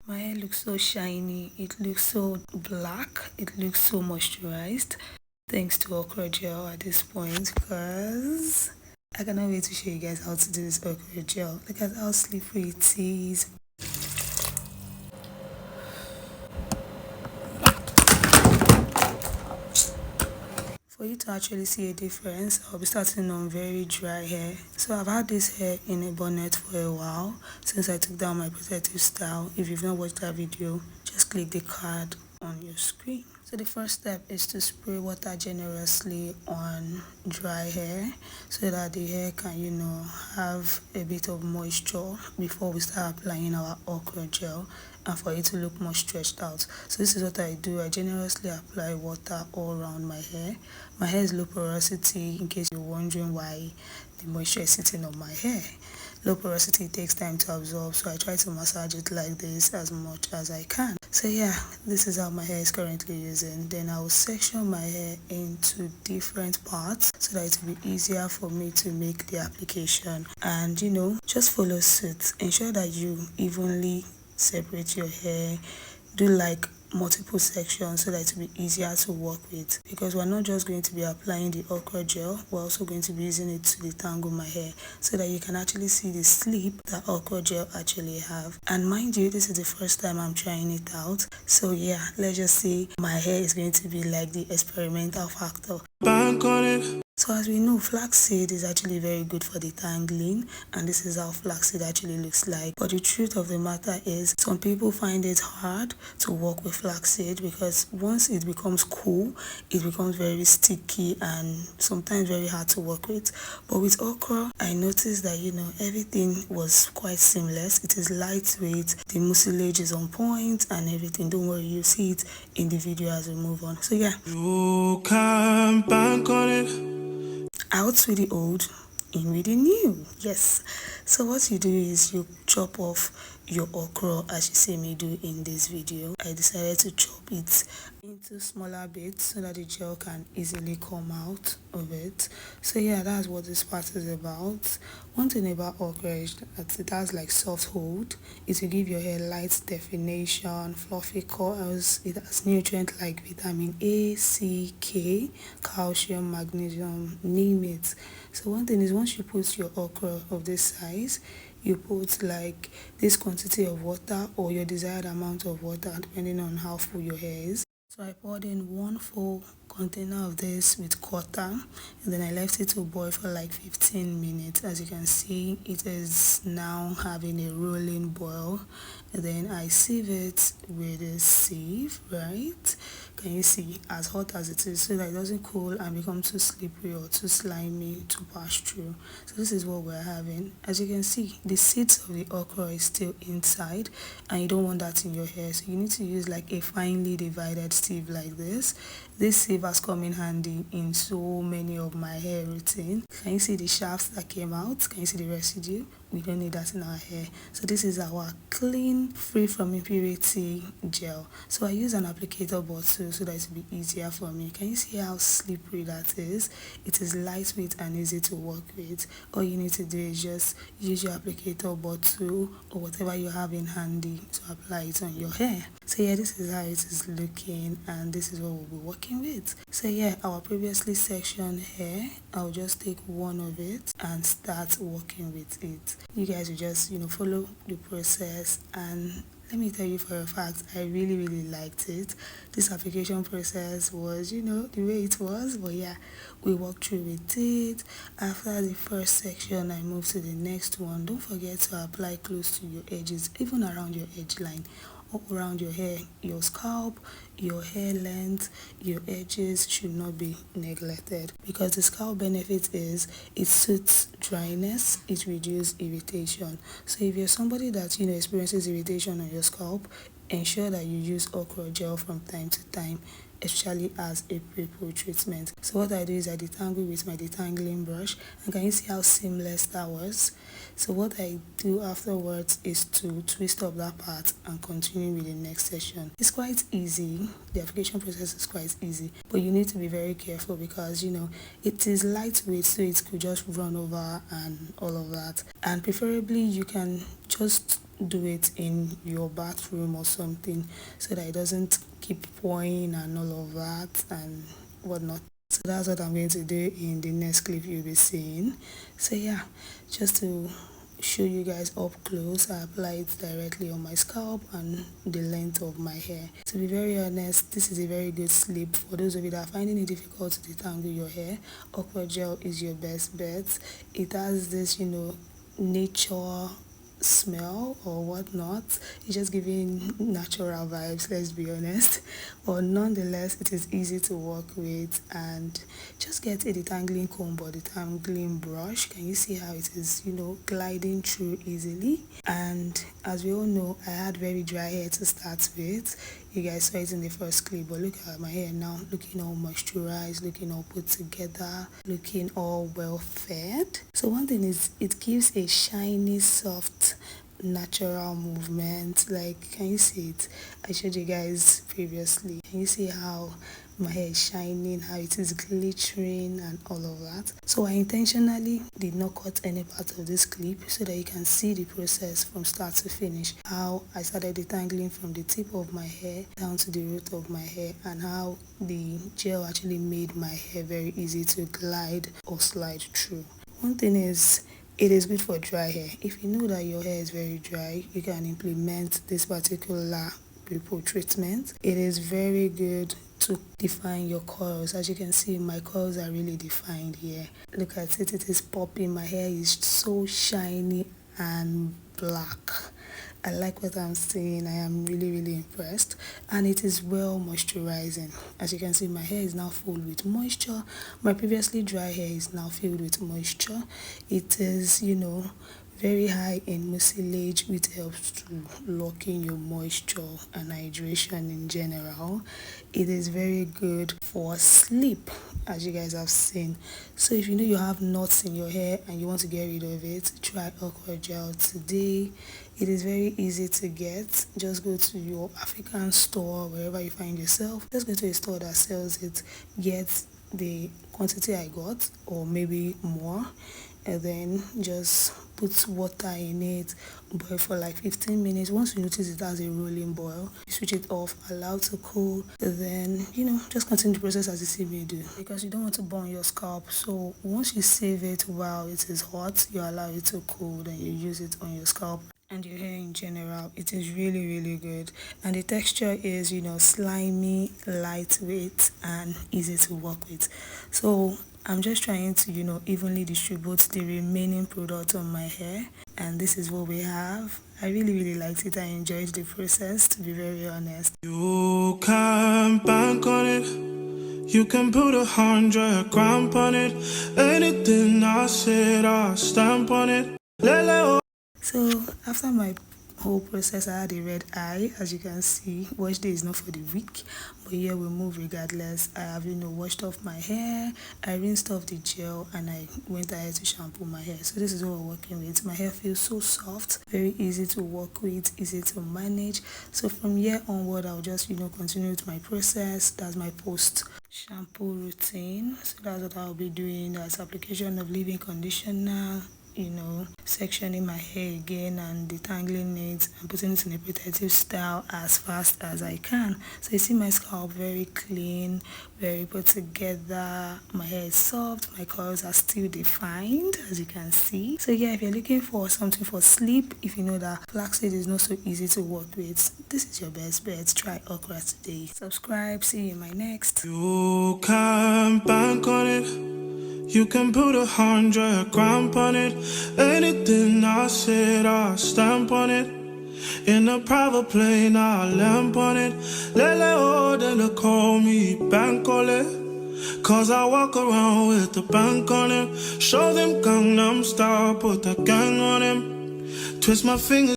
My hair looks so shiny, it looks so black, it looks so moisturized thanks to okra gel at this point, because I cannot wait to show you guys how to do this okra gel. Look at how slippery it is. For you to actually see a difference, I'll be starting on very dry hair. So I've had this hair in a bonnet for a while since I took down my protective style. If you've not watched that video, just click the card on your screen. So the first step is to spray water generously on dry hair so that the hair can, have a bit of moisture before we start applying our okra gel and for it to look more stretched out. So this is what I do. I generously apply water all around my hair. My hair is low porosity, in case you're wondering why the moisture is sitting on my hair. Low porosity takes time to absorb, so I try to massage it like this as much as I can. So yeah, this is how my hair is currently using. Then I will section my hair into different parts so that it will be easier for me to make the application. And just follow suit. Ensure that you evenly separate your hair. Do like multiple sections so that it will be easier to work with, because we're not just going to be applying the okra gel, we're also going to be using it to detangle my hair so that you can actually see the slip that okra gel actually have. And mind you, this is the first time I'm trying it out, so yeah, let's just say my hair is going to be like the experimental factor. Bank on it. So as we know, flaxseed is actually very good for detangling, and this is how flaxseed actually looks like. But the truth of the matter is, some people find it hard to work with flaxseed because once it becomes cool, it becomes very sticky and sometimes very hard to work with. But with okra, I noticed that everything was quite seamless. It is lightweight, the mucilage is on point and everything. Don't worry, you'll see it in the video as we move on. So yeah, you can bank on it. Out with the old, in with the new. Yes. So what you do is you chop off your okra as you see me do in this video. I decided to chop it into smaller bits so that the gel can easily come out of it. So yeah, that's what this part is about. One thing about okra is that it has like soft hold. It will give your hair light definition, fluffy curls. It has nutrients like vitamin A, C, K, calcium, magnesium, name it. So one thing is, once you put your okra of this size, you put like this quantity of water or your desired amount of water depending on how full your hair is. So I poured in one full container of this with water, and then I left it to boil for like 15 minutes. As you can see, it is now having a rolling boil, and then I sieve it with a sieve, right? Can you see, as hot as it is, so that it doesn't cool and become too slippery or too slimy to pass through. So this is what we're having. As you can see, the seeds of the okra is still inside, and you don't want that in your hair, so you need to use like a finely divided sieve like this. This sieve has come in handy in so many of my hair routine. Can you see the shafts that came out? Can you see the residue? We don't need that in our hair. So this is our clean, free from impurity gel. So I use an applicator bottle so that it will be easier for me. Can you see how slippery that is? It is lightweight and easy to work with. All you need to do is just use your applicator bottle or whatever you have in handy to apply it on your hair. So yeah, this is how it is looking, and this is what we'll be working with. So yeah, our previously sectioned hair, I'll just take one of it and start working with it. You guys will just follow the process, and let me tell you for a fact, I really liked it. This application process was the way it was, but yeah, we walked through with it. After the first section, I moved to the next one. Don't forget to apply close to your edges, even around your edge line, all around your hair. Your scalp, your hair length, your edges should not be neglected, because the scalp benefit is it suits dryness, it reduces irritation. So if you're somebody that experiences irritation on your scalp, ensure that you use okra gel from time to time, especially as a pre-poo treatment. So what I do is I detangle with my detangling brush, and can you see how seamless that was? So what I do afterwards is to twist up that part and continue with the next session. It's quite easy. The application process is quite easy, but you need to be very careful because it is lightweight, so it could just run over and all of that. And preferably you can just do it in your bathroom or something so that it doesn't keep pouring and all of that and whatnot. So that's what I'm going to do in the next clip you'll be seeing. So yeah, just to show you guys up close, I apply it directly on my scalp and the length of my hair. To be very honest, this is a very good sleep. For those of you that are finding it difficult to detangle your hair, Okra gel is your best bet. It has this, nature smell or whatnot. It's just giving natural vibes, let's be honest, but nonetheless it is easy to work with. And just get a detangling comb or detangling brush. Can you see how it is, gliding through easily? And as we all know, I had very dry hair to start with. You guys saw it in the first clip, but look at my hair now, looking all moisturized, looking all put together, looking all well fed. So one thing is, it gives a shiny, soft, natural movement. Like, can you see it? I showed you guys previously. Can you see how my hair is shining, how it is glittering and all of that? So I intentionally did not cut any part of this clip so that you can see the process from start to finish, how I started detangling from the tip of my hair down to the root of my hair, and how the gel actually made my hair very easy to glide or slide through. One thing is, it is good for dry hair. If you know that your hair is very dry, you can implement this particular pre-poo treatment. It is very good to define your curls. As you can see, my curls are really defined here. Look at it, it is popping. My hair is so shiny and black. I like what I'm seeing. I am really impressed, and it is well moisturizing. As you can see, my hair is now full with moisture. My previously dry hair is now filled with moisture. It is, very high in mucilage, which helps to lock in your moisture and hydration in general. It is very good for sleep, as you guys have seen. So if you know you have knots in your hair and you want to get rid of it, try Okra gel today. It is very easy to get. Just go to your African store, wherever you find yourself. Just go to a store that sells it, get the quantity I got or maybe more, and then just put water in it, boil for like 15 minutes. Once you notice it has a rolling boil, you switch it off, allow it to cool, then just continue the process as you see me do, because you don't want to burn your scalp. So once you save it while it is hot, you allow it to cool, then you use it on your scalp and your hair in general. It is really good, and the texture is slimy, lightweight and easy to work with. So I'm just trying to evenly distribute the remaining product on my hair, and this is what we have. I really liked it. I enjoyed the process, to be very honest. You can bank on it, you can put 100 grand on it. Anything I said, I'll stamp on it. So after my whole process, I had a red eye. As you can see, wash day is not for the weak, but here we move regardless. I have washed off my hair, I rinsed off the gel, and I went ahead to shampoo my hair. So this is what we're working with. My hair feels so soft, very easy to work with, easy to manage. So from here onward, I'll just continue with my process. That's my post shampoo routine. So that's what I'll be doing. That's application of leave-in conditioner, sectioning my hair again and detangling it and putting it in a protective style as fast as I can. So you see my scalp very clean, very put together. My hair is soft, my curls are still defined, as you can see. So yeah, if you're looking for something for sleep, if you know that flaxseed is not so easy to work with, this is your best bet. Try Okra today. Subscribe, see you in my next. You can bank on it, you can put 100 grand on it. Anything I said, I'll stamp on it. In a private plane, I'll lamp on it. Lele, they call me Bankole, cause I walk around with the bank on him. Show them Gangnam Style, put the gang on him. Twist my fingers.